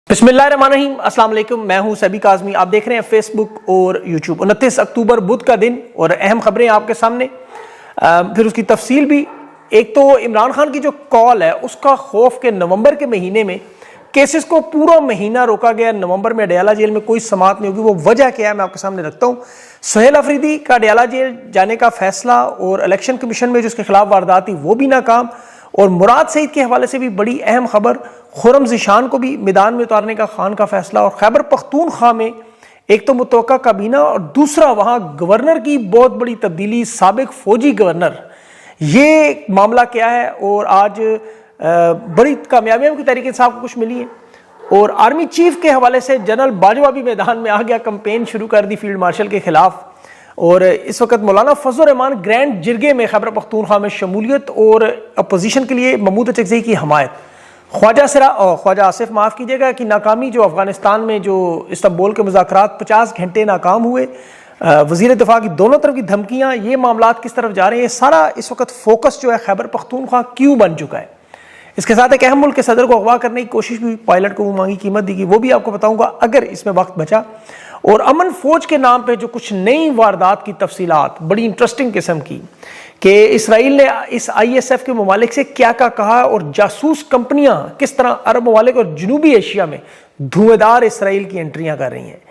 बिस्मिल्लाहिर्रहमानिर्रहीम, अस्सलाम वालेकुम। मैं हूं सबी काज़मी। आप देख रहे हैं फेसबुक और यूट्यूब। 29 अक्टूबर बुध का दिन और अहम खबरें आपके सामने, फिर उसकी तफसील भी। एक तो इमरान खान की जो कॉल है उसका खौफ के नवंबर के महीने में केसेस को पूरा महीना रोका गया। नवंबर में अडयाला जेल में कोई समात नहीं होगी। वो वजह क्या है मैं आपके सामने रखता हूँ। सुहेल अफरीदी का अडयाला जेल जाने का फैसला और इलेक्शन कमीशन में जो उसके खिलाफ वारदात थी वो भी नाकाम, और मुराद सईद के हवाले से भी बड़ी अहम खबर, खुर्रम ज़ीशान को भी मैदान में उतारने का खान का फैसला, और खैबर पख्तूनख्वा में एक तो मुतवक्का काबीना और दूसरा वहां गवर्नर की बहुत बड़ी तब्दीली, साबिक फौजी गवर्नर। ये मामला क्या है, और आज बड़ी कामयाबियों की तहरीक इंसाफ को कुछ मिली है। और आर्मी चीफ के हवाले से जनरल बाजवा भी मैदान में आ गया, कंपेन शुरू कर दी फील्ड मार्शल के खिलाफ। और इस वक्त मौलाना फजल रहमान ग्रैंड जिरगे में खैबर पख्तूनख्वा में शमूलियत और अपोजिशन के लिए महमूद चकज़ई की हमायत। ख्वाजा आसिफ माफ़ कीजिएगा कि नाकामी जो अफगानिस्तान में जो इस्तांबुल के मुज़ाकरात 50 घंटे नाकाम हुए, वज़ीर दिफा की दोनों तरफ की धमकियाँ, ये मामलात किस तरफ जा रहे हैं, सारा इस वक्त फोकस जो है खैबर पख्तूनख्वा क्यों बन चुका है। इसके साथ एक अहम मुल्क के सदर को अगवा करने की कोशिश भी, पायलट को मांगी कीमत दी गई, वो भी आपको बताऊंगा अगर इसमें वक्त बचा। और अमन फौज के नाम पे जो कुछ नई वारदात की तफसीलात बड़ी इंटरेस्टिंग किस्म की, कि इसराइल ने इस ISF के ममालिक से क्या क्या कहा, और जासूस कंपनियां किस तरह अरब ममालिक और जनूबी एशिया में धुएंधार इसराइल की एंट्रियां कर रही हैं।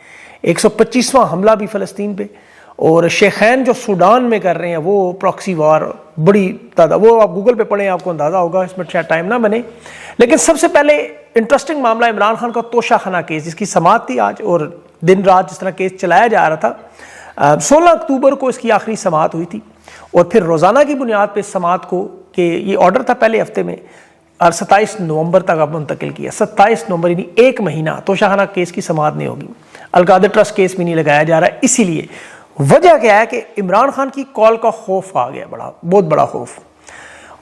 125वां हमला भी फ़लस्तीन पे, और शेखैन जो सूडान में कर रहे हैं वो प्रॉक्सी वार बड़ी तादाद, वो आप गूगल पे पढ़ें आपको अंदाज़ा होगा, इसमें शायद टाइम ना बने। लेकिन सबसे पहले इंटरेस्टिंग मामला इमरान खान का तोशा खाना केस, जिसकी समात थी आज, और दिन रात जिस तरह केस चलाया जा रहा था। 16 अक्टूबर को इसकी आखिरी समात हुई थी, और फिर रोज़ाना की बुनियाद पर समात को, कि ये ऑर्डर था पहले हफ्ते में, और 27 नवंबर तक अब मुंतकिल किया। 27 नवंबर यानी एक महीना तोशाखाना केस की समात नहीं होगी। अलकादर ट्रस्ट केस भी नहीं लगाया जा रहा है। इसीलिए वजह क्या है कि इमरान खान की कॉल का खौफ आ गया, बहुत बड़ा खौफ,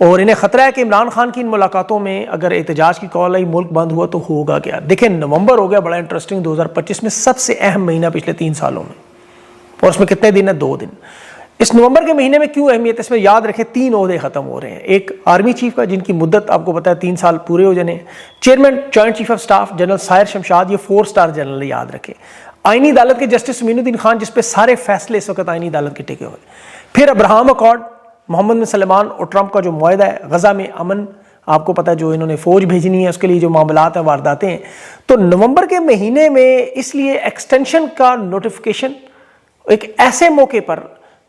और इन्हें खतरा है कि इमरान खान की इन मुलाकातों में अगर एहतजाज की कॉल आई, मुल्क बंद हुआ तो होगा क्या। देखें, नवंबर हो गया बड़ा इंटरेस्टिंग, 2025 में सबसे अहम महीना पिछले 3 सालों में, और उसमें कितने दिन है, 2 दिन। इस नवंबर के महीने में क्यों अहमियत है, इसमें याद रखें 3 ओहदे खत्म हो रहे हैं। एक आर्मी चीफ का, जिनकी मुद्दत आपको पता है 3 साल पूरे हो जाने। Chairman joint chief of staff general Sahir Shamshad, ये 4 स्टार जनरल, याद रखें। आईनी अदालत के जस्टिस मोइनुद्दीन खान, जिसपे सारे फैसले इस वक्त आईनी अदालत के टिके हुए। फिर अब्राहम अकॉर्ड, मोहम्मद बिन सलमान और ट्रंप का जो मुआहदा है, गजा में अमन, आपको पता है जो इन्होंने फौज भेजनी है उसके लिए जो मामलात हैं, वारदातें हैं। तो नवंबर के महीने में इसलिए एक्सटेंशन का नोटिफिकेशन एक ऐसे मौके पर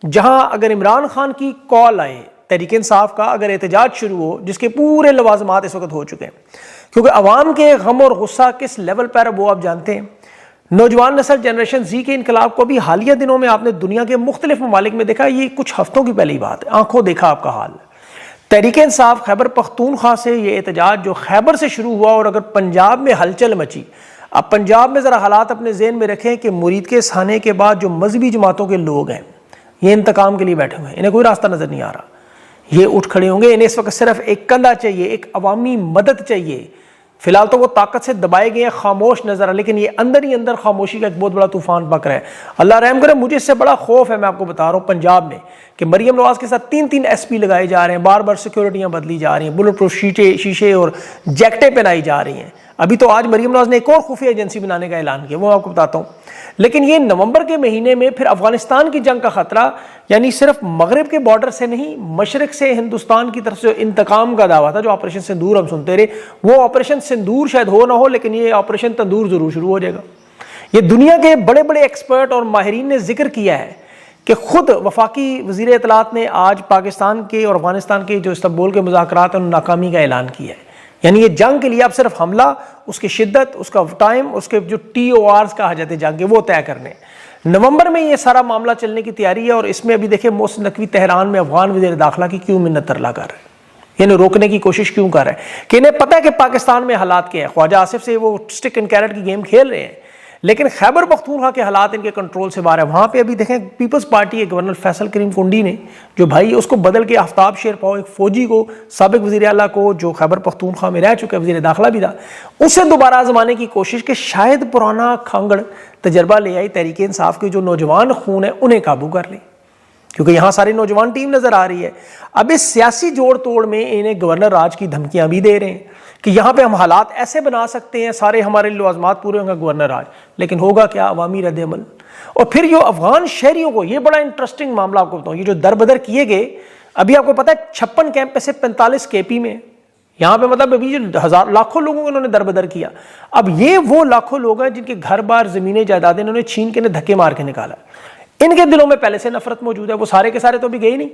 जहां अगर इमरान खान की कॉल आए, तहरीक इंसाफ का अगर एहतजाज शुरू हो, जिसके पूरे लवाजमात इस वक्त हो चुके हैं, क्योंकि अवाम के गम और गुस्सा किस लेवल पर है वो आप जानते हैं। नौजवान नस्ल जनरेशन जी के इनकलाब को भी हालिया दिनों में आपने दुनिया के मुख्तलिफ ममालिक में देखा। ये कुछ हफ्तों की पहली बात है, आंखों देखा आपका हाल। तहरीक इंसाफ खैबर पख्तूनख्वा से ये एहतजाज जो खैबर से शुरू हुआ, और अगर पंजाब में हलचल मची, अब पंजाब में ज़रा हालात अपने जेहन में रखें कि मुरीद के साने के बाद जो मजहबी जमातों के लोग हैं, ये इंतकाम के लिए बैठे हुए हैं, इन्हें कोई रास्ता नज़र नहीं आ रहा। ये उठ खड़े होंगे, इन्हें इस वक्त सिर्फ एक कंधा चाहिए, एक अवामी मदद चाहिए। फिलहाल तो वो ताकत से दबाए गए हैं, खामोश नजर आ, लेकिन ये अंदर ही अंदर खामोशी का एक बहुत बड़ा तूफान पक रहा है। अल्लाह रहम करे। मुझे इससे बड़ा खौफ है, मैं आपको बता रहा हूँ, पंजाब में, कि मरियम नवाज के साथ 3-3 SP लगाए जा रहे हैं, बार बार सिक्योरिटियां बदली जा रही हैं, बुलेट प्रूफ शीशे और जैकेटें पहनाई जा रही हैं। अभी तो आज मरियम नवाज ने एक और खुफिया एजेंसी बनाने का ऐलान किया, वो आपको बताता हूँ। लेकिन ये नवंबर के महीने में फिर अफगानिस्तान की जंग का खतरा, यानी सिर्फ मगरब के बॉर्डर से नहीं, मशरक से हिंदुस्तान की तरफ से इंतकाम का दावा था, जो ऑपरेशन सिंदूर हम सुनते रहे, वो ऑपरेशन सिंदूर शायद हो ना हो, लेकिन ये ऑपरेशन तंदूर जरूर शुरू हो जाएगा। ये दुनिया के बड़े बड़े एक्सपर्ट और माहिरीन ने जिक्र किया है कि खुद वफाकी वजीर इत्तलात ने आज पाकिस्तान के और अफगानिस्तान के जो इस्तांबुल के मुज़ाकरात हैं, नाकामी का ऐलान किया है। यानी ये जंग के लिए आप सिर्फ हमला, उसकी शिद्दत, उसका टाइम, उसके जो TORs कहा जाते हैं जंग के, वो तय करने। नवंबर में ये सारा मामला चलने की तैयारी है, और इसमें अभी देखिए मोहसिन नकवी तेहरान में अफगान वज़ीर दाखिला की क्यों मिन्नत तरला कर रहे हैं, यानी रोकने की कोशिश क्यों कर रहे हैं, कि इन्हें पता है कि पाकिस्तान में हालात क्या है। ख्वाजा आसिफ से वो स्टिक एंड कैरेट की गेम खेल रहे हैं, लेकिन खैबर पख्तूनख्वा के हालात इनके कंट्रोल से बाहर है। वहाँ पे अभी देखें पीपल्स पार्टी के गवर्नर फैसल करीम कुंडी ने, जो भाई उसको बदल के आफ्ताब शेरपाव, एक फौजी को, साबिक वज़ीर आला को, जो खैबर पख्तूनख्वा में रह चुका है, वज़ीर दाखिला भी था, उसे दोबारा आजमाने की कोशिश के शायद पुराना खांगड़ तजर्बा ले आई, तहरीक इंसाफ के जो नौजवान खून है उन्हें काबू कर ले। क्योंकि यहां सारी नौजवान टीम नजर आ रही है। अब इस सियासी जोड़ तोड़ में इन्हें गवर्नर राज की धमकियां भी दे रहे हैं कि यहां पे हम हालात ऐसे बना सकते हैं, सारे हमारे लवाजमात पूरे होंगे गवर्नर राज, लेकिन होगा क्या? अवामी रद्द अमल। और फिर जो अफगान शहरियों को, ये बड़ा इंटरेस्टिंग मामला आपको बताऊं, ये जो दरबदर किए गए, अभी आपको पता है 56 कैंप में से 45 केपी में, यहां पे मतलब अभी जो लाखों लोगों को इन्होंने दरबदर किया। अब ये वो लाखों लोग हैं जिनके घर बार जमीनें जायदादें इन्होंने छीन के धक्के मार के निकाला। इनके दिलों में पहले से नफरत मौजूद है, वो सारे के सारे तो अभी गए नहीं।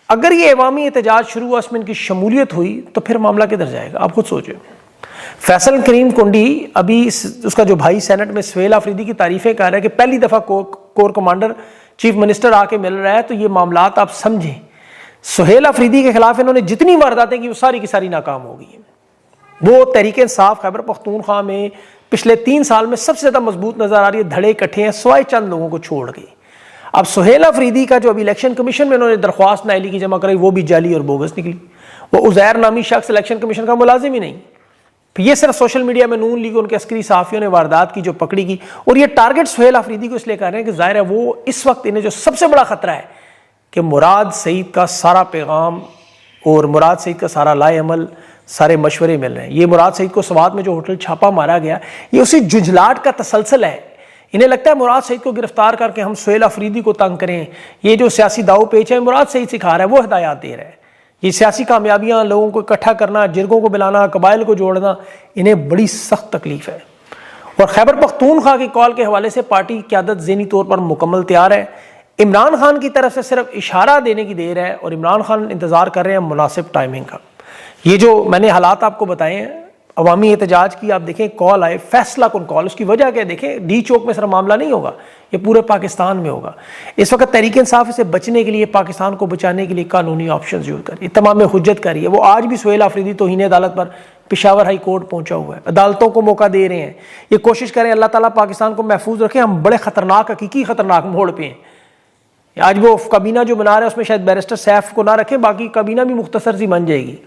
अगर ये अवामी एहतजाज शुरू हुआ, इसमें इनकी शमूलियत हुई, तो फिर मामला किधर जाएगा? आप खुद सोचिए। फैसल करीम कुंडी अभी उसका जो भाई सेनेट में सुहेल अफरीदी की तारीफें कर रहा है कि पहली दफा कोर कमांडर चीफ मिनिस्टर आके मिल रहा है, तो ये मामलात आप समझें। सुहेल अफरीदी के खिलाफ इन्होंने जितनी वारदातें की वो सारी की सारी नाकाम हो गई है। वो तहरीक इंसाफ खैबर पख्तूनख्वा में पिछले 3 साल में सबसे ज्यादा मजबूत नजर आ रही है, धड़े इकट्ठे हैं सिवाय चंद लोगों को छोड़ के। अब सुहेल अफरीदी का जो अभी इलेक्शन कमीशन में उन्होंने दरख्वास्त नाइली की जमा कराई, वो भी जाली और बोगस निकली। वो उजैर नामी शख्स इलेक्शन कमीशन का मुलाजिम ही नहीं। ये सिर्फ सोशल मीडिया में नून लीग उनके अस्करी सहाफियों ने वारदात की जो पकड़ी की, और ये टारगेट सुहेल अफरीदी को इसलिए कर रहे हैं कि जाहिर है वो इस वक्त इन्हें जो सबसे बड़ा खतरा है कि मुराद सईद का सारा पैगाम और मुराद सईद का सारा लाए अमल, सारे मशवरे मिल रहे हैं। ये मुराद सईद को स्वात में जो होटल छापा मारा गया, ये उसी जुझलाट का तसलसल है। इन्हें लगता है मुराद सईद को गिरफ्तार करके हम सुहेल अफरीदी को तंग करें। ये जो सियासी दाव पेच है मुराद सईद सिखा रहा है, वो हिदायत दे रहा है। ये सियासी कामयाबियां, लोगों को इकट्ठा करना, जिरगों को बुलाना, कबाइल को जोड़ना, इन्हें बड़ी सख्त तकलीफ है। और खैबर पख्तूनख्वा की कॉल के हवाले से पार्टी की क़यादत ज़हनी तौर पर मुकम्मल तैयार है। इमरान खान की तरफ से सिर्फ इशारा देने की देर है और इमरान खान इंतजार कर रहे हैं मुनासिब टाइमिंग का। ये जो मैंने हालात आपको बताए हैं अवामी एहतजाज की, आप देखें कॉल आए, फैसला कौन कॉल, उसकी वजह क्या देखें, डी चौक में सिर्फ मामला नहीं होगा, ये पूरे पाकिस्तान में होगा। इस वक्त तहरीक इंसाफ से बचने के लिए, पाकिस्तान को बचाने के लिए कानूनी ऑप्शन यूज कर रही है, तमाम हुज्जत कर रही है। वो आज भी सुहेल अफरीदी तौहीन अदालत पर पेशावर हाई कोर्ट पहुंचा हुआ है, अदालतों को मौका दे रहे हैं। ये कोशिश करें अल्लाह ताला पाकिस्तान को महफूज रखे। हम बड़े खतरनाक, हकीकी खतरनाक मोड़ पे हैं। आज वो काबीना जो बना रहे हैं उसमें शायद बैरिस्टर सैफ को ना रखें, बाकी काबीना भी मुख्तसर सी बन जाएगी।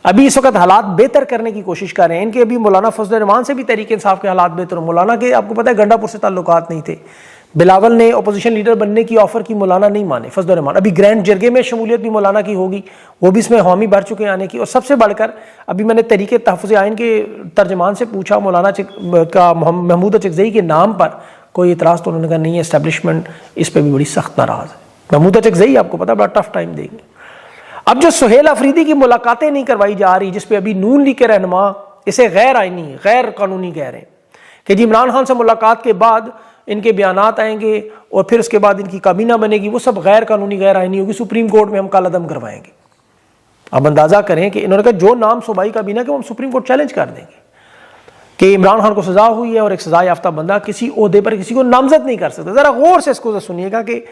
अभी इस वक्त हालात बेहतर करने की कोशिश कर रहे हैं। इनके अभी मौलाना फजल रहमान से भी तहरीक इंसाफ के हालात बेहतर हो। मौलाना के आपको पता है गंडापुर से ताल्लुकात नहीं थे। बिलावल ने अपोजिशन लीडर बनने की ऑफर की, मौलाना नहीं माने फजल रहमान। अभी ग्रैंड जरगे में शमूलियत भी मौलाना की होगी, वो भी इसमें हामी भर चुके हैं आने की। और सबसे बढ़कर अभी मैंने तहरीक तहफ़्फ़ुज़ आइन के तर्जमान से पूछा, मौलाना का महमूद अचकज़ई के नाम पर कोई इतराज़, तो उन्होंने कहा नहीं, एस्टेब्लिशमेंट इस पर भी बड़ी सख्त नाराज़ है। महमूद अचकज़ई आपको पता है बड़ा टफ टाइम देंगे। अब जो सुहेल अफरीदी की मुलाकातें नहीं करवाई जा रही, जिसपे अभी नून लीग के रहनुमा इसे गैर आईनी, गैर कानूनी कह रहे हैं कि जी इमरान खान से मुलाकात के बाद इनके बयानात आएंगे और फिर उसके बाद इनकी काबीना बनेगी, वो सब गैर कानूनी, गैर आईनी होगी, सुप्रीम कोर्ट में हम कालादम करवाएंगे। अब अंदाजा करें कि इन्होंने कहा जो नाम सूबाई काबीना के वो हम सुप्रीम कोर्ट चैलेंज कर देंगे कि इमरान खान को सजा हुई है और एक सजा याफ्ता बंदा किसी ओहदे पर किसी को नामजद नहीं कर सकता। जरा गौर से इसको सुनिएगा कि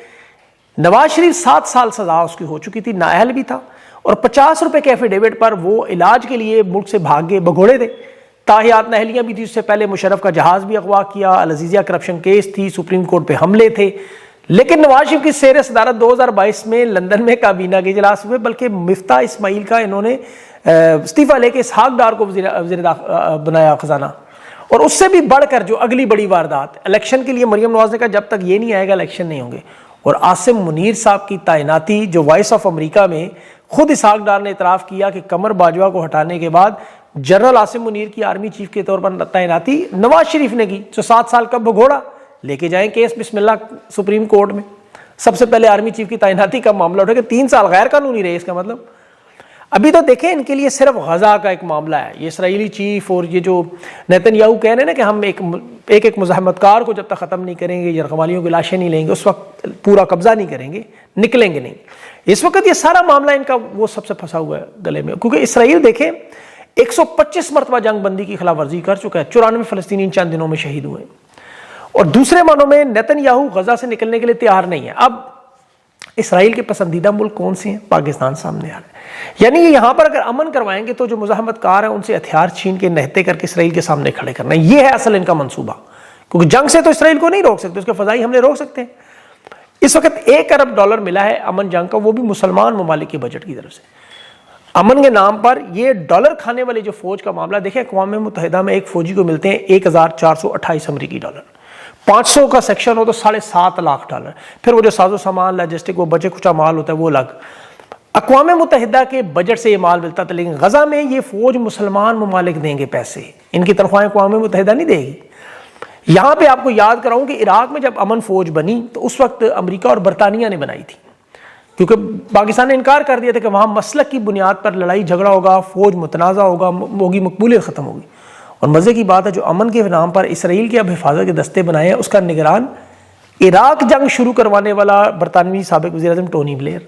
नवाज शरीफ 7 साल सजा उसकी हो चुकी थी, नाअहल भी था, और 50 रुपए के एफिडेविट पर वो इलाज के लिए मुल्क से भाग गए, भगोड़े थे। ताहियात नाअहलियां भी थी, उससे पहले मुशर्रफ का जहाज भी अगवा किया, अल अजीजिया करप्शन केस थी, सुप्रीम कोर्ट पे हमले थे। लेकिन नवाज शरीफ की शेर सदारत 2022 में लंदन में काबीना के इजलास हुए, बल्कि मिफ्ता इस्माइल का इन्होंने इस्तीफा लेके इसहाक डार को वज़ीर बनाया खजाना। और उससे भी बढ़कर जो अगली बड़ी वारदात, इलेक्शन के लिए मरियम नवाज ने कहा जब तक ये नहीं आएगा इलेक्शन नहीं होंगे। और आसिम मुनीर साहब की तैनाती, जो वॉइस ऑफ अमेरिका में खुद इसहाक डार ने इतराफ़ किया कि कमर बाजवा को हटाने के बाद जनरल आसिम मुनीर की आर्मी चीफ के तौर पर तैनाती नवाज शरीफ ने की, जो 7 साल कब भगोड़ा, लेके जाएं केस बिस्मिल्लाह सुप्रीम कोर्ट में। सबसे पहले आर्मी चीफ की तैनाती का मामला उठा कि 3 साल गैर कानूनी रहे। इसका मतलब अभी तो देखें इनके लिए सिर्फ गजा का एक मामला है। ये इसराइली चीफ और ये जो नेतन्याहू कह रहे हैं ना कि हम एक मुज़ाहमतकार को जब तक ख़त्म नहीं करेंगे, यरगमालियों की लाशें नहीं लेंगे, उस वक्त पूरा कब्जा नहीं करेंगे, निकलेंगे नहीं। इस वक्त ये सारा मामला इनका वो सबसे फंसा हुआ है गले में, क्योंकि इसराइल देखें 125 मरतबा जंग बंदी की खिलाफ वर्जी कर चुका है, 94 फ़लस्तीनी इन चंद दिनों में शहीद हुए। और दूसरे मानों में नेतन्याहू गजा से निकलने के लिए तैयार नहीं है। अब इसराइल के पसंदीदा मुल्क कौन से हैं? पाकिस्तान सामने आ रहा है। यानी कि यहां पर अगर अमन करवाएंगे तो जो मुज़ाहमतकार हैं उनसे हथियार छीन के नहते करके इसराइल के सामने खड़े करना, ये है असल इनका मंसूबा। क्योंकि जंग से तो इसराइल को नहीं रोक सकते, उसके फजाई हमले रोक सकते हैं। इस वक्त $1 अरब मिला है अमन जंग का, वो भी मुसलमान ममालिक के बजट की तरफ से। अमन के नाम पर ये डॉलर खाने वाली जो फौज का मामला, देखें अक़वाम मुत्तहिदा में एक फौजी को मिलते हैं $1428 अमरीकी, 500 का सेक्शन हो तो $7.5 लाख। फिर वो जो साजो सामान लॉजिस्टिक वो बचे खुचा माल होता है वो अलग। अक़वाम मुत्तहिदा के बजट से ये माल मिलता था, लेकिन गजा में ये फौज मुसलमान ममालिक देंगे पैसे, इनकी तनख्वाहें अक़वाम मुत्तहिदा नहीं देगी। यहाँ पे आपको याद कराऊं कि इराक में जब अमन फौज बनी तो उस वक्त अमेरिका और बरतानिया ने बनाई थी, क्योंकि पाकिस्तान ने इनकार कर दिया था कि वहाँ मसलक की बुनियाद पर लड़ाई झगड़ा होगा, फौज मुतनाज़ा होगी, मकबूलियत ख़त्म होगी। और मज़े की बात है, जो अमन के नाम पर इसराइल के अब हिफाजत के दस्ते बनाए हैं, उसका निगरान इराक जंग शुरू करवाने वाला बरतानवी साबिक़ वज़ीर-ए-आज़म टोनी ब्लेयर,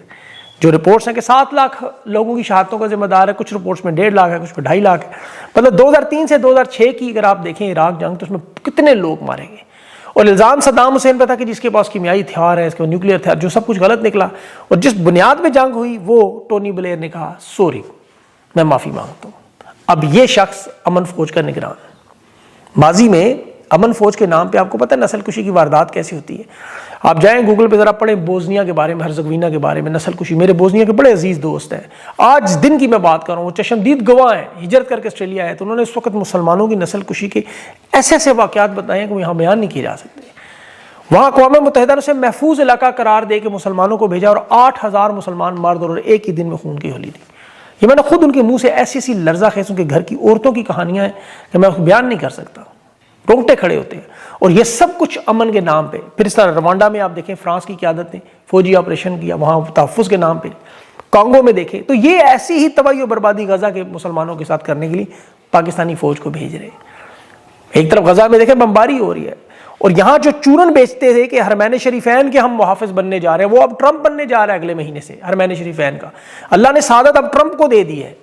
जो रिपोर्ट्स हैं कि 7 लाख लोगों की शहादतों का जिम्मेदार है, कुछ रिपोर्ट्स में 1.5 लाख है, कुछ में 2.5 लाख है। मतलब 2003 से 2006 की अगर आप देखें इराक जंग, तो उसमें कितने लोग मारे गए। और इल्ज़ाम सद्दाम हुसैन पे था कि जिसके पास कीमियाई हथियार है, इसके न्यूक्लियर हथियार, जो सब कुछ गलत निकला। और जिस बुनियाद में जंग हुई वो टोनी ब्लेयर ने कहा सॉरी, मैं माफ़ी मांगता हूँ। अब ये शख्स अमन फौज का निगरान। माजी में अमन फौज के नाम पे आपको पता है नस्ल कुशी की वारदात कैसी होती है। आप जाएं गूगल पे ज़रा पढ़ें बोस्निया के बारे में, हर्ज़गोविना के बारे में, नस्ल कुशी। मेरे बोस्निया के बड़े अजीज़ दोस्त हैं, आज दिन की मैं बात कर रहा हूँ, वो चशमदीद गवाह हैं, हिजरत करके ऑस्ट्रेलिया आए, तो उन्होंने उस वक्त मुसलमानों की नस्ल कुशी के ऐसे ऐसे वाक़यात बताए हैं कि यहाँ बयान नहीं किए जा सकते। वहाँ अक़वाम मुत्तहिदा ने उसे महफूज इलाका करार दे के मुसलमानों को भेजा और 8000 मुसलमान मर्द और एक ही दिन में खून की होली थी। ये मैंने खुद उनके मुँह से ऐसी ऐसी लर्जा खेस उनके घर की औरतों की कहानियाँ हैं कि मैं बयान नहीं कर सकता, रोंगटे खड़े होते हैं। और ये सब कुछ अमन के नाम पे। फिर इस तरह रवांडा में आप देखें फ्रांस की क़यादत ने फौजी ऑपरेशन किया, वहाँ तहफ़्फ़ुज़ के नाम पे। कांगो में देखें तो ये ऐसी ही तबाही और बर्बादी गजा के मुसलमानों के साथ करने के लिए पाकिस्तानी फौज को भेज रहे हैं। एक तरफ गजा में देखें बमबारी हो रही है, और यहाँ जो चूरन बेचते थे कि हरमैन शरीफैन के हम मुहाफ़िज़ बनने जा रहे हैं, वो अब ट्रंप बनने जा रहा है अगले महीने से। हरमैन शरीफैन का अल्लाह ने सादत अब ट्रंप को दे दी है,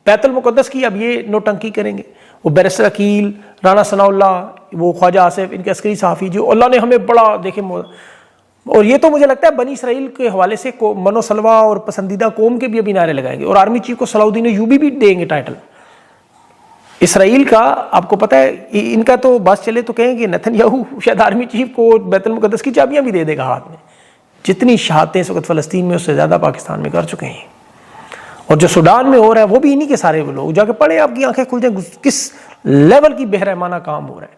बैतुल मुक़द्दस की अब ये नोटंकी करेंगे। वो बैरिस्टर अकील, राना सनाउल्लाह, वो ख्वाजा आसिफ, इनके अस्करी सहाफ़ी जो अल्लाह ने हमें बड़ा देखे। और ये तो मुझे लगता है बनी इसराइल के हवाले से मनोसलवा और पसंदीदा कौम के भी अभी नारे लगाएंगे, और आर्मी चीफ को सलाउद्दीन अय्यूबी भी देंगे टाइटल इसराइल का। आपको पता है इनका तो बस चले तो कहेंगे नेतन्याहू शायद आर्मी चीफ को बैतुल मुक़द्दस की चाबियाँ भी दे देगा हाथ में। जितनी शहादतें इस वक्त फ़लस्तीन में उससे ज़्यादा पाकिस्तान में कर चुके हैं। और जो सूडान में हो रहा है वो भी इन्हीं के सारे वो लोग, जाके पढ़े आपकी आंखें खुल जाए किस लेवल की बेरहमाना काम हो रहा है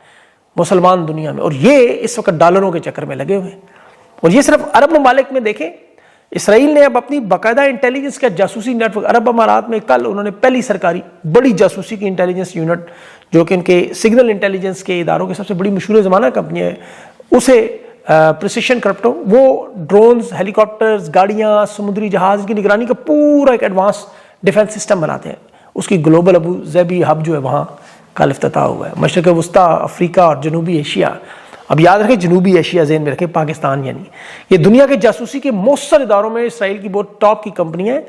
मुसलमान दुनिया में। और ये इस वक्त डॉलरों के चक्कर में लगे हुए हैं। और ये सिर्फ अरब ममालिक में देखें, इसराइल ने अब अपनी बाकायदा इंटेलिजेंस का जासूसी नेटवर्क, अरब अमारात में कल उन्होंने पहली सरकारी बड़ी जासूसी की इंटेलिजेंस यूनिट, जो कि उनके सिग्नल इंटेलिजेंस के इदारों की सबसे बड़ी मशहूर ज़माना कंपनी है, उसे प्रिसिशन क्रिप्टो, वो ड्रोन्स, हेलीकॉप्टर्स, गाड़ियाँ, समुद्री जहाज़ की निगरानी का पूरा एक एडवांस डिफेंस सिस्टम बनाते हैं। उसकी ग्लोबल अबू ज़ैबी हब जो है वहाँ कल इफ्तिताह हुआ है। मशरक़ वस्ता, अफ्रीका और जनूबी एशिया, अब याद रखें जनूबी एशिया ज़हन में रखें, पाकिस्तान यानी, ये दुनिया के जासूसी के मौसर इदारों में इसराइल की बहुत टॉप की कंपनी है।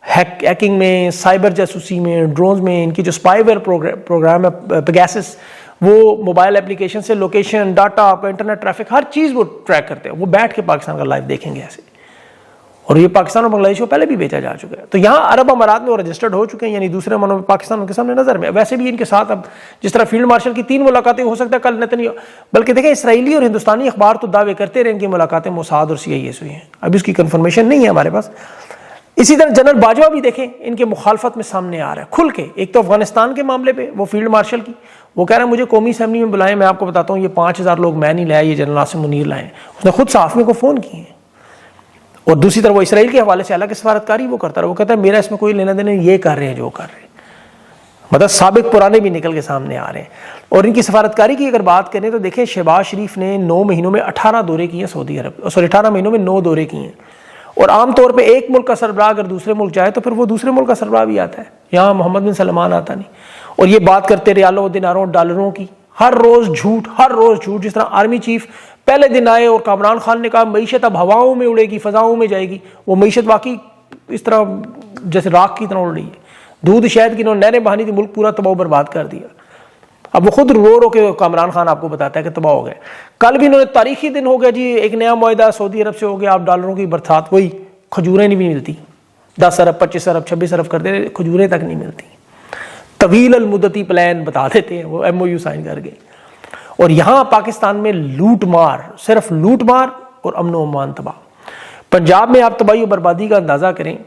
हैकिंग में, साइबर जासूसी में, ड्रोन्स में, इनकी जो स्पाईवेयर प्रोग्राम है पेगासस, वो मोबाइल एप्लीकेशन से लोकेशन, डाटा, आपका इंटरनेट ट्रैफिक, हर चीज़ वो ट्रैक करते हैं। वो बैठ के पाकिस्तान का लाइव देखेंगे ऐसे। और ये पाकिस्तान और बांग्लादेश को पहले भी बेचा जा चुका है। तो यहाँ अरब अमारात में वो रजिस्टर्ड हो चुके हैं, यानी दूसरे मानों में पाकिस्तान उनके सामने नजर में। वैसे भी इनके साथ अब जिस तरह फील्ड मार्शल की 3 मुलाकातें हो सकता है कल नेतन्याहू, बल्कि देखें इसराइली और हिंदुस्तानी अखबार तो दावे करते रहे इनकी मुलाकातें मोसाद और CIA से हुई हैं। अभी उसकी कन्फर्मेशन नहीं है हमारे पास। इसी तरह जनरल बाजवा भी देखें इनके मुखालफत में सामने आ रहा है खुल के। एक तो अफगानिस्तान के मामले पे वो फील्ड मार्शल की, वो कह रहे हैं मुझे कौमी असेंबली में बुलाएं, मैं आपको बताता हूँ ये 5000 लोग मैं नहीं लाया, ये जनरल आसिम मुनीर लाए। उसने खुद सहाफ़ियों को फ़ोन किए। और दूसरी तरफ वो इसराइल के हवाले से अलग सफारतकारी वो करता रहा, वो कहता है मेरा इसमें कोई लेना देना, ये कर रहे हैं जो कर रहे हैं। मतलब साबिक पुराने भी निकल के सामने आ रहे हैं। और इनकी सफारतकारी की अगर बात करें तो देखें शहबाज शरीफ ने 9 महीनों में 18 दौरे किए हैं सऊदी अरब, सॉरी 18 महीनों में 9 दौरे किए हैं। और आमतौर पे एक मुल्क का सरबराह अगर दूसरे मुल्क जाए तो फिर वो दूसरे मुल्क का सरबराह भी आता है, यहाँ मोहम्मद बिन सलमान आता नहीं। और ये बात करते रियालों, दिनारों, डॉलरों की, हर रोज़ झूठ। जिस तरह आर्मी चीफ पहले दिन आए और कामरान खान ने कहा मईशत अब हवाओं में उड़ेगी, फजाओं में जाएगी, वो मईशत वाकई इस तरह जैसे राख की तरह उड़ रही है। दूध शहद की इन्होंने नहरें बहानी थी, मुल्क पूरा तबाह बर्बाद कर दिया। अब वो खुद रो के कामरान खान आपको बताता है कि तबाह हो गए। कल भी इन्होंने तारीखी दिन हो गया जी, एक नया मुआहदा सऊदी अरब से हो गया, आप डॉलरों की बरसात, वही खजूरें नहीं भी मिलती, 10 अरब 25 अरब 26 अरब कर दे, खजूरें तक नहीं मिलती। तवील अल मुद्दती प्लान बता देते हैं, वो MOU साइन कर गए। और यहाँ पाकिस्तान में लूट मार, सिर्फ लूट मार और अमन व अमान तबाह। पंजाब में आप तबाही और बर्बादी का अंदाजा करें,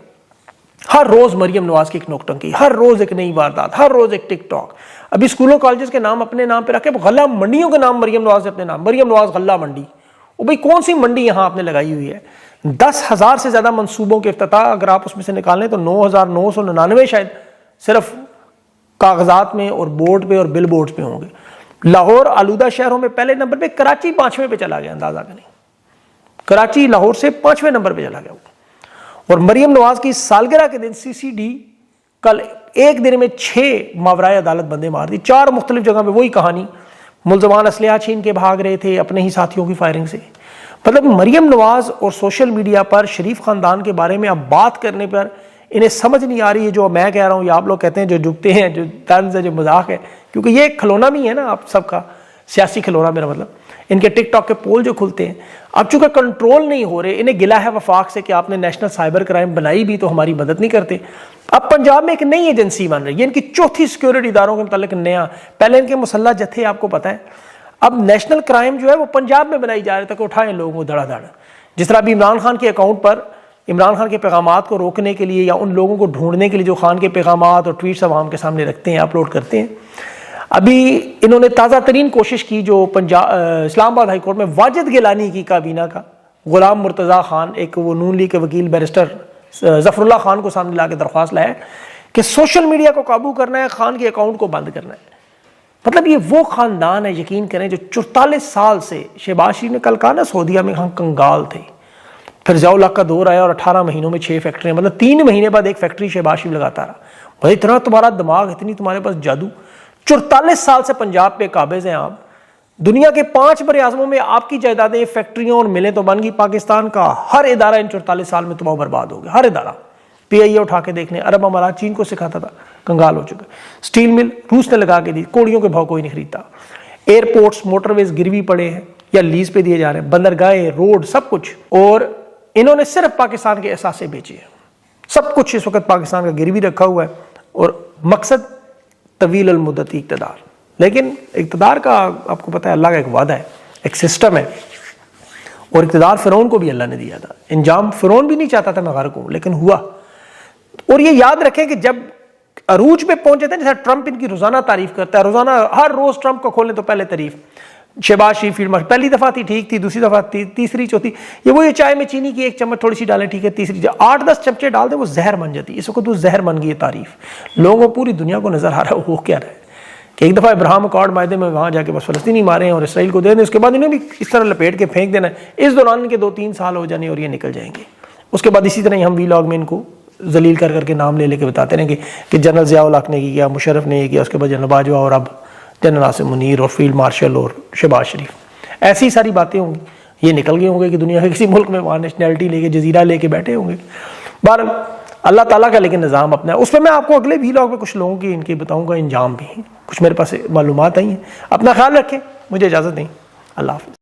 हर रोज मरियम नवाज की एक नोटंकी, हर रोज एक नई वारदात, हर रोज एक टिकटॉक। अभी स्कूलों कॉलेजेस के नाम अपने नाम पे रखे, गल्ला मंडियों के नाम मरियम नवाज अपने नाम, मरियम नवाज गल्ला मंडी। वो भाई कौन सी मंडी यहाँ आपने लगाई हुई है? 10,000 से ज्यादा मंसूबों के इफ्तिताह अगर आप उसमें से निकालें तो 9,999 शायद सिर्फ कागजात में और बोर्ड पे और बिल बोर्ड पे होंगे। लाहौर आलूदा शहरों में पहले नंबर पे, कराची 5वें पे चला गया, अंदाजा करें, कराची लाहौर से 5वें नंबर पे चला गया। और मरियम नवाज की सालगिरह के दिन CCD कल एक दिन में 6 मावराए अदालत बंदे मार दी, 4 मुख्तलिफ जगह पे वही कहानी, मुलजमान असलहा छीन के भाग रहे थे अपने ही साथियों की फायरिंग से। मतलब मरियम नवाज और सोशल मीडिया पर शरीफ खानदान के बारे में अब बात करने पर इन्हें समझ नहीं आ रही है, जो मैं कह रहा हूँ या आप लोग कहते हैं जो जुगते हैं, जो तंज है, जो मजाक है, क्योंकि ये खिलौना भी है ना आप सबका, सियासी खिलौना मेरा मतलब। इनके टिकटॉक के पोल जो खुलते हैं, अब चूंकि कंट्रोल नहीं हो रहे, इन्हें गिला है वफाक से कि आपने नेशनल साइबर क्राइम बनाई भी तो हमारी मदद नहीं करते। अब पंजाब में एक नई एजेंसी बन रही है, इनकी चौथी सिक्योरिटी इदारों के मुतालिक नया, पहले इनके मुसल्लह जत्थे आपको पता है, अब नेशनल क्राइम जो है वो पंजाब में बनाई जा रही है, तक उठाएं लोगों को धड़ाधड़। जिस तरह अभी इमरान खान के अकाउंट पर इमरान खान के पैगामात को रोकने के लिए या उन लोगों को ढूंढने के लिए जो खान के पैगामात और ट्वीट्स आवाम के सामने रखते हैं, अपलोड करते हैं, अभी इन्होंने ताज़ा तरीन कोशिश की जो इस्लामाबाद हाई कोर्ट में वाजिद गिलानी की काबीना का गुलाम मुर्तज़ा खान, एक वो नून लीग के वकील बैरिस्टर जफरुल्लाह खान को सामने ला के दरख्वास्त लाया कि सोशल मीडिया को काबू करना है, खान के अकाउंट को बंद करना है। मतलब ये वो खानदान है, यकीन करें, जो 44 साल से, शहबाज शरीफ ने कल कहा ना सऊदीया में हम कंगाल थे, फिर ज़िया-उल हक का दौर आया और 18 महीनों में 6 फैक्ट्रियाँ, मतलब 3 महीने बाद एक फैक्ट्री शहबाज शरीफ लगाता रहा। भाई इतना तुम्हारा दिमाग, इतनी तुम्हारे पास जादू, 44 साल से पंजाब पे काबिज हैं आप। दुनिया के 5 बरे-आज़मों में आपकी जायदादें, फैक्ट्रियों और मिलें तो बन गई, पाकिस्तान का हर इदारा इन 44 साल में तबाह बर्बाद हो गया, हर इदारा। PIA उठा के देख लें, अरब अमारात चीन को सिखाता था, कंगाल हो चुका। स्टील मिल रूस ने लगा के दी, कोड़ियों के भाव कोई नहीं खरीदता। एयरपोर्ट्स, मोटरवेज गिरवी पड़े हैं या लीज पे दिए जा रहे हैं, बंदरगाहें, रोड, सब कुछ। और इन्होंने सिर्फ पाकिस्तान के एहसासे बेचे हैं, सब कुछ इस वक्त पाकिस्तान का गिरवी रखा हुआ है, और मकसद तवील अल मुद्दती इक़्तिदार। लेकिन इक़्तिदार का आपको पता है अल्लाह का एक वादा है, एक सिस्टम है, और इक़्तिदार फ़िरौन को भी अल्लाह ने दिया था। इंजाम फ़िरौन भी नहीं चाहता था मैं गर्क हूं, लेकिन हुआ। और ये याद रखें कि जब अरूज पे पहुंचे थे, जैसे ट्रंप इनकी रोजाना तारीफ करता है, रोजाना हर रोज ट्रंप को खोलें तो पहले तारीफ, शहबाज शरीफ फील्ड मार्शल, पहली दफा थी ठीक थी, दूसरी दफा थी, तीसरी चौथी, ये चाय में चीनी की 1 चम्मच थोड़ी सी डालें ठीक है, तीसरी 8-10 चमचे डाल दे वो जहर बन जाती है। इस वक्त वो जहर बन गई है तारीफ। लोगों को पूरी दुनिया को नजर आ रहा है वो क्या रहा है कि एक दफा इब्राहिम अकॉर्ड मायदे में वहां जाके बस फलस्तीनी मारे हैं और इसराइल को दे दें, उसके बाद इन्हें भी इस तरह लपेट के फेंक देना है। इस दौरान इनके 2-3 साल हो जाने और ये निकल जाएंगे। उसके बाद इसी तरह हम वीलॉग में इनको जलील कर करके नाम ले लेके बताते रहेंगे कि जनरल ज़िया-उल हक ने किया, मुशर्रफ ने किया, उसके बाद जनरल बाजवा, और अब जनरल आसिम मुनीर और फील्ड मार्शल और शहबाज शरीफ। ऐसी सारी बातें होंगी, ये निकल गए होंगे कि दुनिया के किसी मुल्क में वहाँ नेशनैलिटी लेके जजीरा लेके बैठे होंगे। बार अल्लाह ताला का लेकिन निज़ाम अपना है। उसमें मैं आपको अगले वीलॉग में कुछ लोगों की इनके बताऊँगा इंजाम भी, कुछ मेरे पास मालूमात आई हैं। अपना ख्याल रखें, मुझे इजाज़त दें, अल्लाह हाफ़िज़।